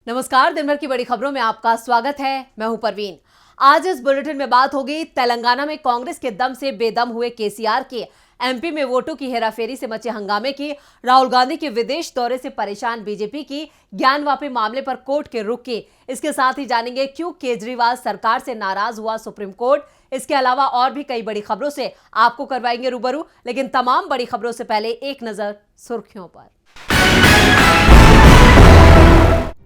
नमस्कार, दिन भर की बड़ी खबरों में आपका स्वागत है। मैं हूं परवीन। आज इस बुलेटिन में बात होगी तेलंगाना में कांग्रेस के दम से बेदम हुए केसीआर के, एमपी में वोटों की हेराफेरी से मचे हंगामे की, राहुल गांधी के विदेश दौरे से परेशान बीजेपी की, ज्ञानवापी मामले पर कोर्ट के रुख की। इसके साथ ही जानेंगे क्यों केजरीवाल सरकार से नाराज हुआ सुप्रीम कोर्ट। इसके अलावा और भी कई बड़ी खबरों से आपको करवाएंगे रूबरू, लेकिन तमाम बड़ी खबरों से पहले एक नजर सुर्खियों पर।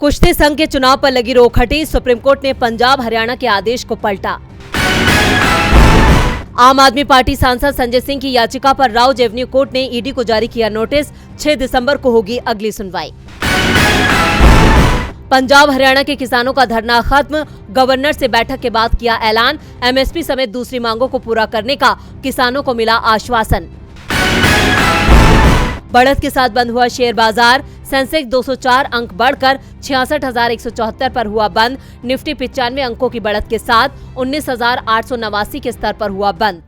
कुश्ती संघ के चुनाव पर लगी रोक हटी, सुप्रीम कोर्ट ने पंजाब हरियाणा के आदेश को पलटा। आम आदमी पार्टी सांसद संजय सिंह की याचिका पर राउज एवेन्यू कोर्ट ने ईडी को जारी किया नोटिस, 6 दिसंबर को होगी अगली सुनवाई। पंजाब हरियाणा के किसानों का धरना खत्म, गवर्नर से बैठक के बाद किया ऐलान, एमएसपी समेत दूसरी मांगों को पूरा करने का किसानों को मिला आश्वासन। बढ़त के साथ बंद हुआ शेयर बाजार, सेंसेक्स 204 अंक बढ़कर 66,174 पर हुआ बंद, निफ्टी 95 अंकों की बढ़त के साथ 19,889 के स्तर पर हुआ बंद।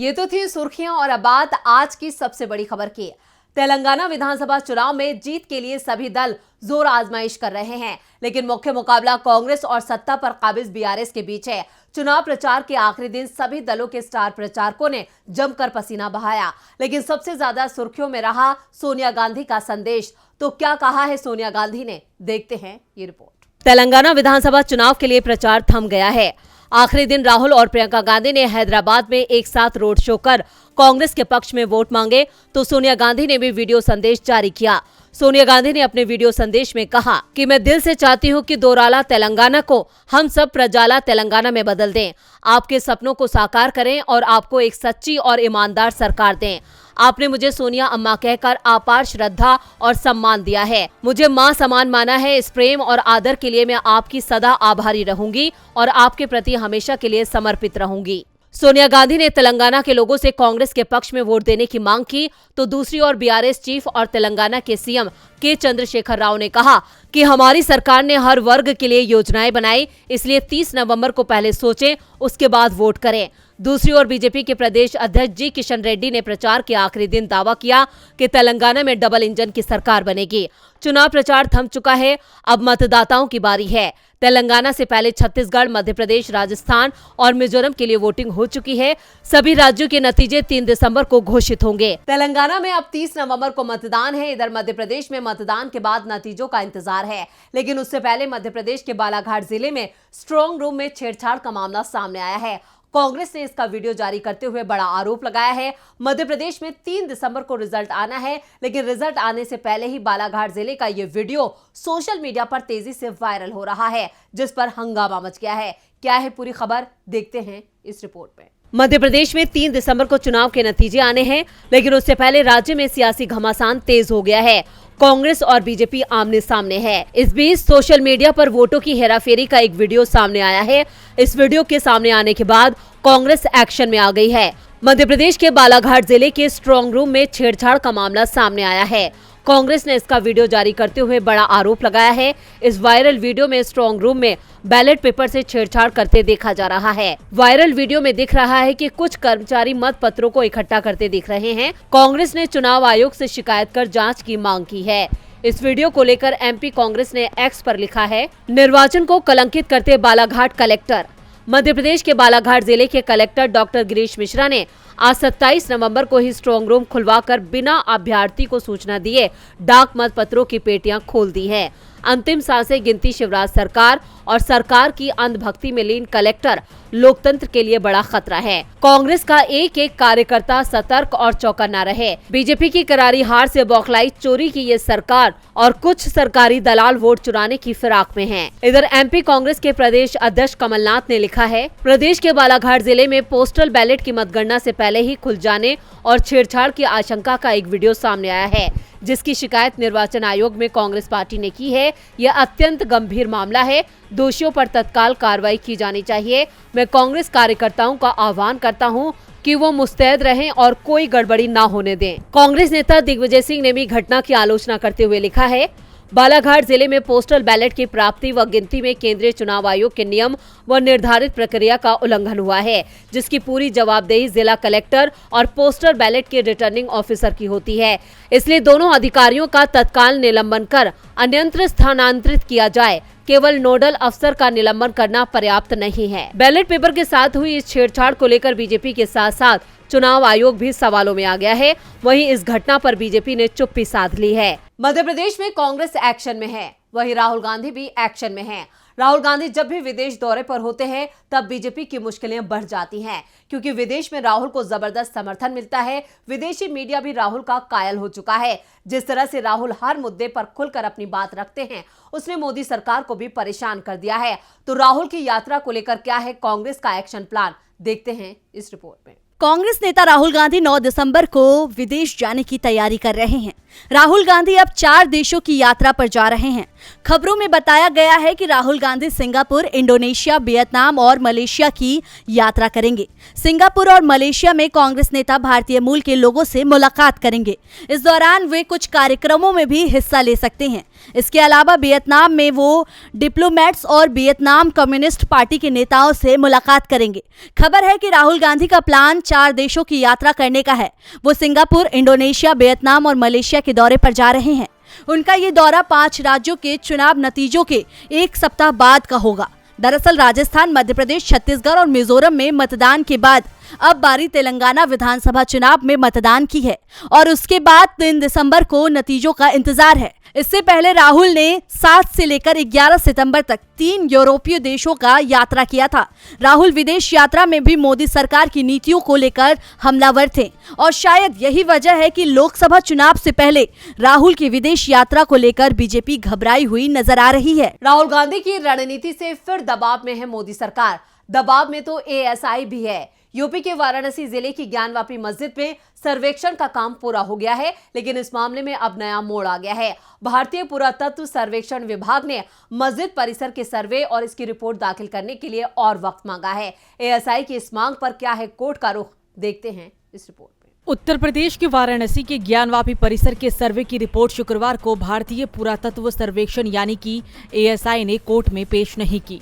ये तो थी सुर्खियां और अब बात आज की सबसे बड़ी खबर की। तेलंगाना विधानसभा चुनाव में जीत के लिए सभी दल जोर आजमाइश कर रहे हैं, लेकिन मुख्य मुकाबला कांग्रेस और सत्ता पर काबिज बीआरएस के बीच है। चुनाव प्रचार के आखिरी दिन सभी दलों के स्टार प्रचारकों ने जमकर पसीना बहाया, लेकिन सबसे ज्यादा सुर्खियों में रहा सोनिया गांधी का संदेश। तो क्या कहा है सोनिया गांधी ने, देखते हैं ये रिपोर्ट। तेलंगाना विधानसभा चुनाव के लिए प्रचार थम गया है। आखिरी दिन राहुल और प्रियंका गांधी ने हैदराबाद में एक साथ रोड शो कर कांग्रेस के पक्ष में वोट मांगे, तो सोनिया गांधी ने भी वीडियो संदेश जारी किया। सोनिया गांधी ने अपने वीडियो संदेश में कहा कि मैं दिल से चाहती हूं कि दोराला तेलंगाना को हम सब प्रजाला तेलंगाना में बदल दें, आपके सपनों को साकार करें और आपको एक सच्ची और ईमानदार सरकार दें। आपने मुझे सोनिया अम्मा कहकर अपार श्रद्धा और सम्मान दिया है, मुझे माँ समान माना है। इस प्रेम और आदर के लिए मैं आपकी सदा आभारी रहूंगी और आपके प्रति हमेशा के लिए समर्पित रहूंगी। सोनिया गांधी ने तेलंगाना के लोगों से कांग्रेस के पक्ष में वोट देने की मांग की, तो दूसरी ओर बीआरएस चीफ और तेलंगाना के सीएम के चंद्रशेखर राव ने कहा कि हमारी सरकार ने हर वर्ग के लिए योजनाएं बनाई, इसलिए 30 नवंबर को पहले सोचें, उसके बाद वोट करें। दूसरी ओर बीजेपी के प्रदेश अध्यक्ष जी किशन रेड्डी ने प्रचार के आखिरी दिन दावा किया कि तेलंगाना में डबल इंजन की सरकार बनेगी। चुनाव प्रचार थम चुका है, अब मतदाताओं की बारी है। तेलंगाना से पहले छत्तीसगढ़, मध्य प्रदेश, राजस्थान और मिजोरम के लिए वोटिंग हो चुकी है। सभी राज्यों के नतीजे 3 दिसंबर को घोषित होंगे। तेलंगाना में अब 30 नवंबर को मतदान है। इधर मध्य प्रदेश में मतदान के बाद नतीजों का इंतजार है, लेकिन उससे पहले मध्य प्रदेश के बालाघाट जिले में स्ट्रांग रूम में छेड़छाड़ का मामला सामने आया है। कांग्रेस ने इसका वीडियो जारी करते हुए बड़ा आरोप लगाया है। मध्य प्रदेश में 3 दिसंबर को रिजल्ट आना है, लेकिन रिजल्ट आने से पहले ही बालाघाट जिले का ये वीडियो सोशल मीडिया पर तेजी से वायरल हो रहा है, जिस पर हंगामा मच गया है। क्या है पूरी खबर, देखते हैं इस रिपोर्ट में। मध्य प्रदेश में 3 दिसंबर को चुनाव के नतीजे आने हैं, लेकिन उससे पहले राज्य में सियासी घमासान तेज हो गया है। कांग्रेस और बीजेपी आमने सामने है। इस बीच सोशल मीडिया पर वोटों की हेराफेरी का एक वीडियो सामने आया है। इस वीडियो के सामने आने के बाद कांग्रेस एक्शन में आ गई है। मध्य प्रदेश के बालाघाट जिले के स्ट्रांग रूम में छेड़छाड़ का मामला सामने आया है। कांग्रेस ने इसका वीडियो जारी करते हुए बड़ा आरोप लगाया है। इस वायरल वीडियो में स्ट्रांग रूम में बैलेट पेपर से छेड़छाड़ करते देखा जा रहा है। वायरल वीडियो में दिख रहा है कि कुछ कर्मचारी मत पत्रों को इकट्ठा करते दिख रहे हैं। कांग्रेस ने चुनाव आयोग से शिकायत कर जांच की मांग की है। इस वीडियो को लेकर एमपी कांग्रेस ने एक्स पर लिखा है, निर्वाचन को कलंकित करते बालाघाट कलेक्टर। मध्य प्रदेश के बालाघाट जिले के कलेक्टर डॉक्टर गिरीश मिश्रा ने आज 27 नवंबर को ही स्ट्रांग रूम खुलवाकर बिना अभ्यर्थी को सूचना दिए डाक मत पत्रों की पेटियां खोल दी है। अंतिम सांसें गिनती शिवराज सरकार और सरकार की अंधभक्ति में लीन कलेक्टर लोकतंत्र के लिए बड़ा खतरा है। कांग्रेस का एक एक कार्यकर्ता सतर्क और चौकन्ना रहे। बीजेपी की करारी हार से बौखलाई चोरी की ये सरकार और कुछ सरकारी दलाल वोट चुराने की फिराक में हैं। इधर एमपी कांग्रेस के प्रदेश अध्यक्ष कमलनाथ ने लिखा है, प्रदेश के बालाघाट जिले में पोस्टल बैलेट की मतगणना से पहले ही खुल जाने और छेड़छाड़ की आशंका का एक वीडियो सामने आया है, जिसकी शिकायत निर्वाचन आयोग में कांग्रेस पार्टी ने की है। यह अत्यंत गंभीर मामला है, दोषियों पर तत्काल कार्रवाई की जानी चाहिए। मैं कांग्रेस कार्यकर्ताओं का आह्वान करता हूं कि वो मुस्तैद रहें और कोई गड़बड़ी ना होने दें। कांग्रेस नेता दिग्विजय सिंह ने भी घटना की आलोचना करते हुए लिखा है, बालाघाट जिले में पोस्टल बैलेट की प्राप्ति व गिनती में केंद्रीय चुनाव आयोग के नियम व निर्धारित प्रक्रिया का उल्लंघन हुआ है, जिसकी पूरी जवाबदेही जिला कलेक्टर और पोस्टल बैलेट के रिटर्निंग ऑफिसर की होती है। इसलिए दोनों अधिकारियों का तत्काल निलंबन कर अन्यत्र स्थानांतरित किया जाए। केवल नोडल अफसर का निलंबन करना पर्याप्त नहीं है। बैलेट पेपर के साथ हुई इस छेड़छाड़ को लेकर बीजेपी के साथ साथ चुनाव आयोग भी सवालों में आ गया है। वहीं इस घटना पर बीजेपी ने चुप्पी साध ली है। मध्य प्रदेश में कांग्रेस एक्शन में है, वहीं राहुल गांधी भी एक्शन में हैं। राहुल गांधी जब भी विदेश दौरे पर होते हैं तब बीजेपी की मुश्किलें बढ़ जाती हैं, क्योंकि विदेश में राहुल को जबरदस्त समर्थन मिलता है। विदेशी मीडिया भी राहुल का कायल हो चुका है। जिस तरह से राहुल हर मुद्दे पर खुलकर अपनी बात रखते हैं, उसने मोदी सरकार को भी परेशान कर दिया है। तो राहुल की यात्रा को लेकर क्या है कांग्रेस का एक्शन प्लान, देखते हैं इस रिपोर्ट में। कांग्रेस नेता राहुल गांधी 9 दिसंबर को विदेश जाने की तैयारी कर रहे हैं। राहुल गांधी अब 4 देशों की यात्रा पर जा रहे हैं। खबरों में बताया गया है कि Rahul Gandhi Singapore, Indonesia, Vietnam और मलेशिया की यात्रा करेंगे। सिंगापुर और मलेशिया में कांग्रेस नेता भारतीय मूल के लोगों से मुलाकात करेंगे। इस दौरान वे कुछ कार्यक्रमों में भी हिस्सा ले सकते हैं। इसके अलावा वियतनाम में वो डिप्लोमेट्स और वियतनाम कम्युनिस्ट पार्टी के नेताओं से मुलाकात करेंगे। खबर है कि राहुल गांधी का प्लान 4 देशों की यात्रा करने का है। वो सिंगापुर, इंडोनेशिया, वियतनाम और मलेशिया के दौरे पर जा रहे हैं। उनका ये दौरा 5 राज्यों के चुनाव नतीजों के 1 सप्ताह बाद का होगा। दरअसल राजस्थान, मध्य प्रदेश, छत्तीसगढ़ और मिजोरम में मतदान के बाद अब बारी तेलंगाना विधानसभा चुनाव में मतदान की है और उसके बाद 3 दिसंबर को नतीजों का इंतजार है। इससे पहले राहुल ने 7 से लेकर 11 सितंबर तक 3 यूरोपीय देशों का यात्रा किया था। राहुल विदेश यात्रा में भी मोदी सरकार की नीतियों को लेकर हमलावर थे और शायद यही वजह है कि लोकसभा चुनाव से पहले राहुल की विदेश यात्रा को लेकर बीजेपी घबराई हुई नजर आ रही है। राहुल गांधी की रणनीति से फिर दबाव में है मोदी सरकार। दबाव में तो एएसआई भी है। यूपी के वाराणसी जिले की ज्ञानवापी मस्जिद में सर्वेक्षण का काम पूरा हो गया है, लेकिन इस मामले में अब नया मोड़ आ गया है। भारतीय पुरातत्व सर्वेक्षण विभाग ने मस्जिद परिसर के सर्वे और इसकी रिपोर्ट दाखिल करने के लिए और वक्त मांगा है। एएसआई की इस मांग पर क्या है कोर्ट का रुख, देखते हैं इस रिपोर्ट में। उत्तर प्रदेश के वाराणसी के ज्ञानवापी परिसर के सर्वे की रिपोर्ट शुक्रवार को भारतीय पुरातत्व सर्वेक्षण यानी कि एएसआई ने कोर्ट में पेश नहीं की।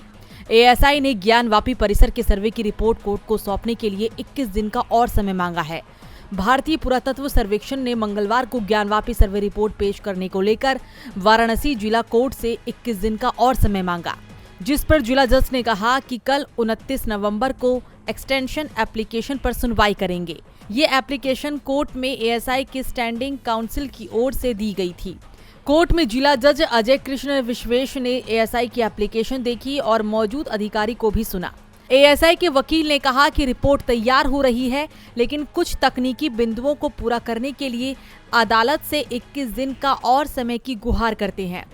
एएसआई ने ज्ञानवापी परिसर के सर्वे की रिपोर्ट कोर्ट को सौंपने के लिए 21 दिन का और समय मांगा है। भारतीय पुरातत्व सर्वेक्षण ने मंगलवार को ज्ञानवापी सर्वे रिपोर्ट पेश करने को लेकर वाराणसी जिला कोर्ट से 21 दिन का और समय मांगा, जिस पर जिला जज ने कहा कि कल 29 नवंबर को एक्सटेंशन एप्लीकेशन पर सुनवाई करेंगे। ये एप्लीकेशन कोर्ट में एएसआई के स्टैंडिंग काउंसिल की ओर से दी गई थी। कोर्ट में जिला जज अजय कृष्ण विश्वेश ने एएसआई की एप्लीकेशन देखी और मौजूद अधिकारी को भी सुना। एएसआई के वकील ने कहा कि रिपोर्ट तैयार हो रही है, लेकिन कुछ तकनीकी बिंदुओं को पूरा करने के लिए अदालत से 21 दिन का और समय की गुहार करते हैं।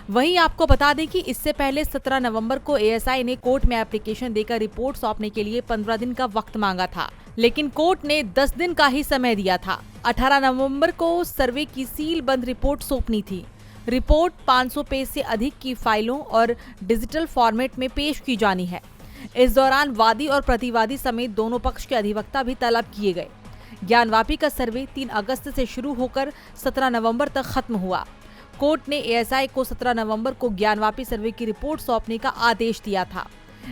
वहीं आपको बता दें कि इससे पहले 17 नवंबर को एएसआई ने कोर्ट में एप्लीकेशन देकर रिपोर्ट सौंपने के लिए 15 दिन का वक्त मांगा था, लेकिन कोर्ट ने 10 दिन का ही समय दिया था। 18 नवंबर को सर्वे की सील बंद रिपोर्ट सौंपनी थी। रिपोर्ट 500 पेज से अधिक की फाइलों और डिजिटल फॉर्मेट में पेश की जानी है। इस दौरान वादी और प्रतिवादी समेत दोनों पक्ष के अधिवक्ता भी तलब किए गए। ज्ञानवापी का सर्वे 3 अगस्त से शुरू होकर 17 नवंबर तक खत्म हुआ। कोर्ट ने एएसआई को 17 नवंबर को ज्ञानवापी सर्वे की रिपोर्ट सौंपने का आदेश दिया था।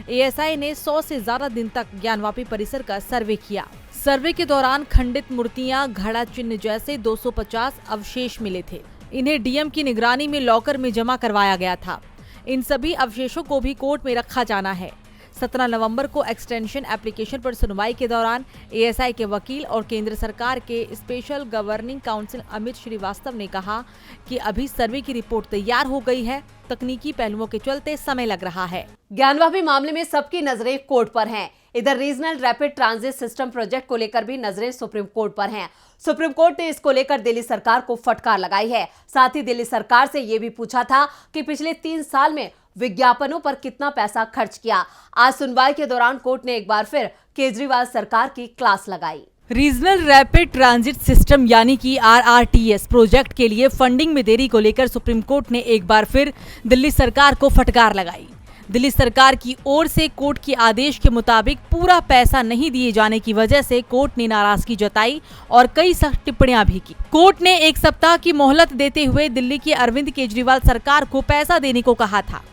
एएसआई ने 100 से ज्यादा दिन तक ज्ञानवापी परिसर का सर्वे किया। सर्वे के दौरान खंडित मूर्तियां, घड़ा चिन्ह जैसे 250 अवशेष मिले थे। इन्हें डीएम की निगरानी में लॉकर में जमा करवाया गया था। इन सभी अवशेषों को भी कोर्ट में रखा जाना है। 17 नवंबर को एक्सटेंशन एप्लीकेशन पर सुनवाई के दौरान एएसआई के वकील और केंद्र सरकार के special governing council Amit Shrivastava ने कहा कि अभी सर्वे की रिपोर्ट तैयार हो गई है, तकनीकी पहलुओं के चलते समय लग रहा है। ज्ञानवापी मामले में सबकी नजरें कोर्ट पर हैं। इधर regional rapid transit system project को लेकर भी नजरें सुप्रीम कोर्ट पर हैं। सुप्रीम कोर्ट ने इसको लेकर दिल्ली सरकार को फटकार लगाई है। साथ ही दिल्ली सरकार से यह भी पूछा था कि पिछले 3 साल में विज्ञापनों पर कितना पैसा खर्च किया। आज सुनवाई के दौरान कोर्ट ने एक बार फिर केजरीवाल सरकार की क्लास लगाई। रीजनल रैपिड ट्रांजिट सिस्टम यानी कि RRTS प्रोजेक्ट के लिए फंडिंग में देरी को लेकर सुप्रीम कोर्ट ने एक बार फिर दिल्ली सरकार को फटकार लगाई। दिल्ली सरकार की ओर से कोर्ट के आदेश के मुताबिक पूरा पैसा नहीं दिए जाने की वजह से कोर्ट ने नाराजगी जताई और कई सख्त टिप्पणियां भी की। कोर्ट ने 1 सप्ताह की मोहलत देते हुए दिल्ली की अरविंद केजरीवाल सरकार को पैसा देने को कहा था।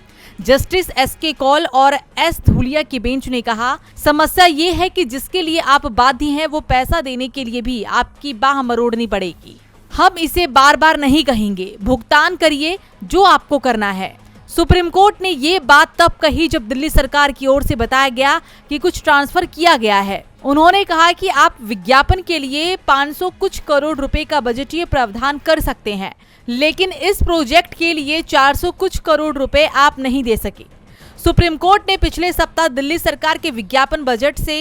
Justice SK. कौल और एस. धूलिया की बेंच ने कहा, समस्या ये है कि जिसके लिए आप बाध्य हैं वो पैसा देने के लिए भी आपकी बाह मरोड़नी पड़ेगी। हम इसे बार बार नहीं कहेंगे, भुगतान करिए जो आपको करना है। सुप्रीम कोर्ट ने ये बात तब कही जब दिल्ली सरकार की ओर से बताया गया कि कुछ ट्रांसफर किया गया है। उन्होंने कहा कि आप विज्ञापन के लिए 500 कुछ करोड़ रुपए का बजटीय प्रावधान कर सकते हैं, लेकिन इस प्रोजेक्ट के लिए 400 कुछ करोड़ रुपए आप नहीं दे सके। सुप्रीम कोर्ट ने पिछले सप्ताह दिल्ली सरकार के विज्ञापन बजट से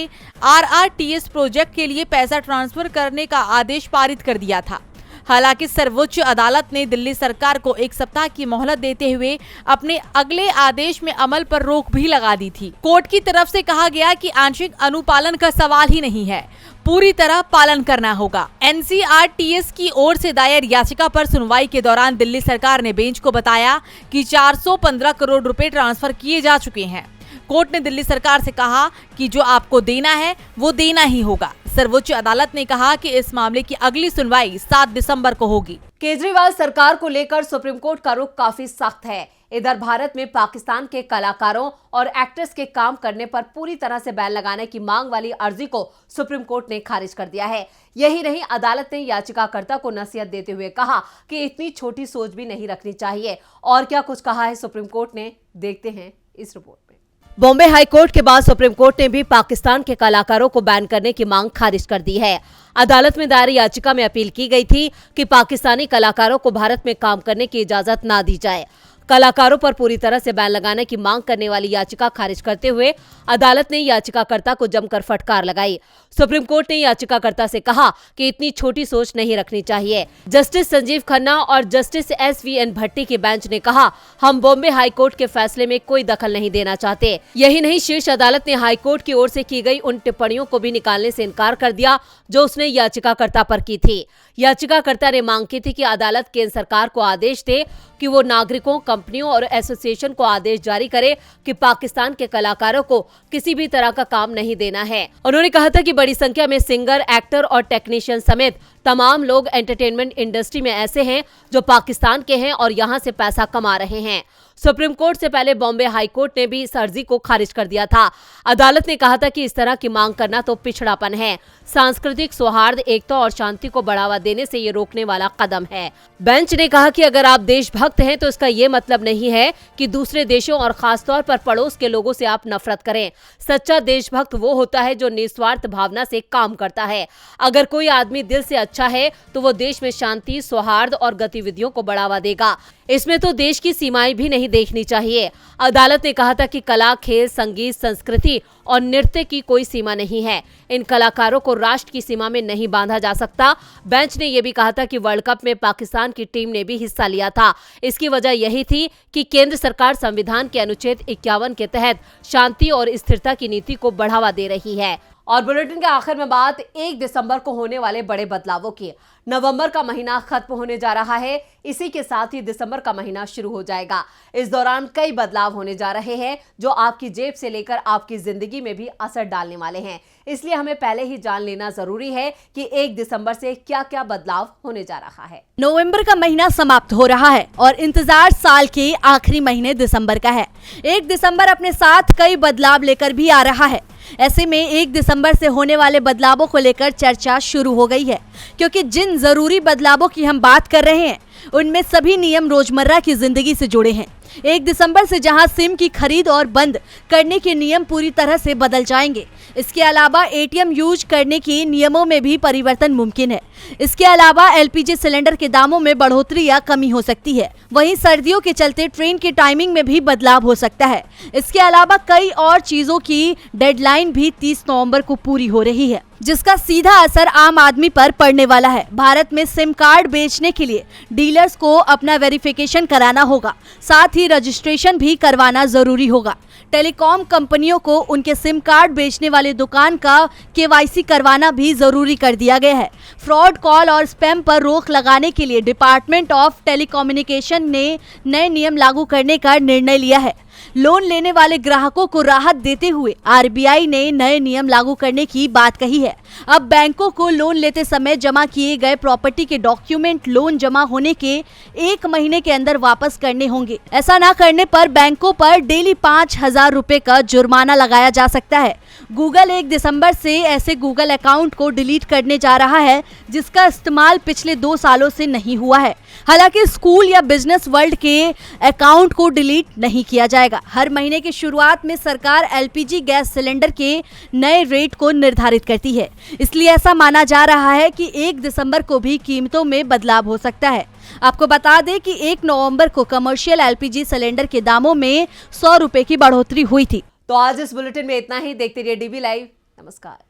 RRTS प्रोजेक्ट के लिए पैसा ट्रांसफर करने का आदेश पारित कर दिया था। हालांकि सर्वोच्च अदालत ने दिल्ली सरकार को 1 सप्ताह की मोहलत देते हुए अपने अगले आदेश में अमल पर रोक भी लगा दी थी। कोर्ट की तरफ से कहा गया कि आंशिक अनुपालन का सवाल ही नहीं है, पूरी तरह पालन करना होगा। NCRTS की ओर से दायर याचिका पर सुनवाई के दौरान दिल्ली सरकार ने बेंच को बताया कि 415 करोड़ रुपए ट्रांसफर किए जा चुके हैं। कोर्ट ने दिल्ली सरकार से कहा कि जो आपको देना है वो देना ही होगा। सर्वोच्च अदालत ने कहा कि इस मामले की अगली सुनवाई 7 दिसंबर को होगी। केजरीवाल सरकार को लेकर सुप्रीम कोर्ट का रुख काफी सख्त है। इधर भारत में पाकिस्तान के कलाकारों और एक्टर्स के काम करने पर पूरी तरह से बैन लगाने की मांग वाली अर्जी को सुप्रीम कोर्ट ने खारिज कर दिया है। यही नहीं, अदालत ने याचिकाकर्ता को नसीहत देते हुए कहा कि इतनी छोटी सोच भी नहीं रखनी चाहिए। और क्या कुछ कहा है सुप्रीम कोर्ट ने, देखते हैं इस रिपोर्ट में। बॉम्बे हाई कोर्ट के बाद सुप्रीम कोर्ट ने भी पाकिस्तान के कलाकारों को बैन करने की मांग खारिज कर दी है। अदालत में दायर याचिका में अपील की गई थी कि पाकिस्तानी कलाकारों को भारत में काम करने की इजाजत ना दी जाए। कलाकारों पर पूरी तरह से बैन लगाने की मांग करने वाली याचिका खारिज करते हुए अदालत ने याचिकाकर्ता को जमकर फटकार लगाई। सुप्रीम कोर्ट ने याचिकाकर्ता से कहा कि इतनी छोटी सोच नहीं रखनी चाहिए। जस्टिस संजीव खन्ना और जस्टिस SVN भट्टी की बेंच ने कहा, हम बॉम्बे हाई कोर्ट के फैसले में कोई दखल नहीं देना चाहते। यही नहीं, शीर्ष अदालत ने हाई कोर्ट की ओर से की गई उन टिप्पणियों को भी निकालने से इनकार कर दिया जो उसने याचिकाकर्ता पर की थी। याचिकाकर्ता ने मांग की थी कि अदालत केंद्र सरकार को आदेश दे कि वो नागरिकों, कंपनियों और एसोसिएशन को आदेश जारी करे कि पाकिस्तान के कलाकारों को किसी भी तरह का काम नहीं देना है। उन्होंने कहा था कि बड़ी संख्या में सिंगर, एक्टर और टेक्नीशियन समेत तमाम लोग एंटरटेनमेंट इंडस्ट्री में ऐसे हैं जो पाकिस्तान के हैं और यहां से पैसा कमा रहे हैं। सुप्रीम कोर्ट से पहले बॉम्बे हाई कोर्ट ने भी इस अर्जी को खारिज कर दिया था। अदालत ने कहा था कि इस तरह की मांग करना तो पिछड़ापन है, सांस्कृतिक सौहार्द, एकता और शांति को बढ़ावा देने से ये रोकने वाला कदम है। बेंच ने कहा कि अगर आप देशभक्त हैं तो इसका ये मतलब नहीं है कि दूसरे देशों और खासतौर पर पड़ोस के लोगों से आप नफरत करें। सच्चा देशभक्त वो होता है जो निस्वार्थ भावना से काम करता है। अगर कोई आदमी दिल से अच्छा है तो वो देश में शांति, सौहार्द और गतिविधियों को बढ़ावा देगा। इसमें तो देश की सीमाएं भी नहीं देखनी चाहिए। अदालत ने कहा था कि कला, खेल, संगीत, संस्कृति और नृत्य की कोई सीमा नहीं है। इन कलाकारों को राष्ट्र की सीमा में नहीं बांधा जा सकता। बेंच ने यह भी कहा था कि वर्ल्ड कप में पाकिस्तान की टीम ने भी हिस्सा लिया था। इसकी वजह यही थी कि केंद्र सरकार संविधान के अनुच्छेद 51 के तहत शांति और स्थिरता की नीति को बढ़ावा दे रही है। और बुलेटिन के आखिर में बात 1 दिसंबर को होने वाले बड़े बदलावों की। नवंबर का महीना खत्म होने जा रहा है, इसी के साथ ही दिसंबर का महीना शुरू हो जाएगा। इस दौरान कई बदलाव होने जा रहे हैं जो आपकी जेब से लेकर आपकी जिंदगी में भी असर डालने वाले हैं। इसलिए हमें पहले ही जान लेना जरूरी है कि 1 दिसंबर से क्या क्या बदलाव होने जा रहा है। नवंबर का महीना समाप्त हो रहा है और इंतजार साल के आखिरी महीने दिसंबर का है। 1 दिसंबर अपने साथ कई बदलाव लेकर भी आ रहा है। ऐसे में 1 दिसंबर से होने वाले बदलावों को लेकर चर्चा शुरू हो गई है, क्योंकि जिन जरूरी बदलावों की हम बात कर रहे हैं उनमें सभी नियम रोजमर्रा की जिंदगी से जुड़े हैं। 1 दिसंबर से जहां सिम की खरीद और बंद करने के नियम पूरी तरह से बदल जाएंगे, इसके अलावा ATM यूज करने के नियमों में भी परिवर्तन मुमकिन है। इसके अलावा LPG सिलेंडर के दामों में बढ़ोतरी या कमी हो सकती है। वहीं सर्दियों के चलते ट्रेन की टाइमिंग में भी बदलाव हो सकता है। इसके अलावा कई और चीजों की डेडलाइन भी 30 नवंबर को पूरी हो रही है, जिसका सीधा असर आम आदमी पर पड़ने वाला है। भारत में सिम कार्ड बेचने के लिए डीलर्स को अपना वेरिफिकेशन कराना होगा, साथ ही रजिस्ट्रेशन भी करवाना जरूरी होगा। टेलीकॉम कंपनियों को उनके सिम कार्ड बेचने वाले दुकान का KYC करवाना भी जरूरी कर दिया गया है। फ्रॉड कॉल और स्पैम पर रोक लगाने के लिए डिपार्टमेंट ऑफ टेलीकम्युनिकेशन ने नए नियम लागू करने का निर्णय लिया है। लोन लेने वाले ग्राहकों को राहत देते हुए आरबीआई ने नए नियम लागू करने की बात कही है। अब बैंकों को लोन लेते समय जमा किए गए प्रॉपर्टी के डॉक्यूमेंट लोन जमा होने के 1 महीने के अंदर वापस करने होंगे। ऐसा न करने पर बैंकों पर डेली 5,000 रुपए का जुर्माना लगाया जा सकता है। गूगल 1 दिसंबर से ऐसे गूगल अकाउंट को डिलीट करने जा रहा है जिसका इस्तेमाल पिछले 2 सालों से नहीं हुआ है। हालांकि स्कूल या बिजनेस वर्ल्ड के अकाउंट को डिलीट नहीं किया जाएगा। हर महीने की शुरुआत में सरकार एलपीजी गैस सिलेंडर के नए रेट को निर्धारित करती है, इसलिए ऐसा माना जा रहा है कि 1 दिसंबर को भी कीमतों में बदलाव हो सकता है। आपको बता दें कि 1 नवंबर को कमर्शियल एलपीजी सिलेंडर के दामों में 100 रुपए की बढ़ोतरी हुई थी। तो आज इस बुलेटिन में इतना ही। देखते रहिए डीबी लाइव। नमस्कार।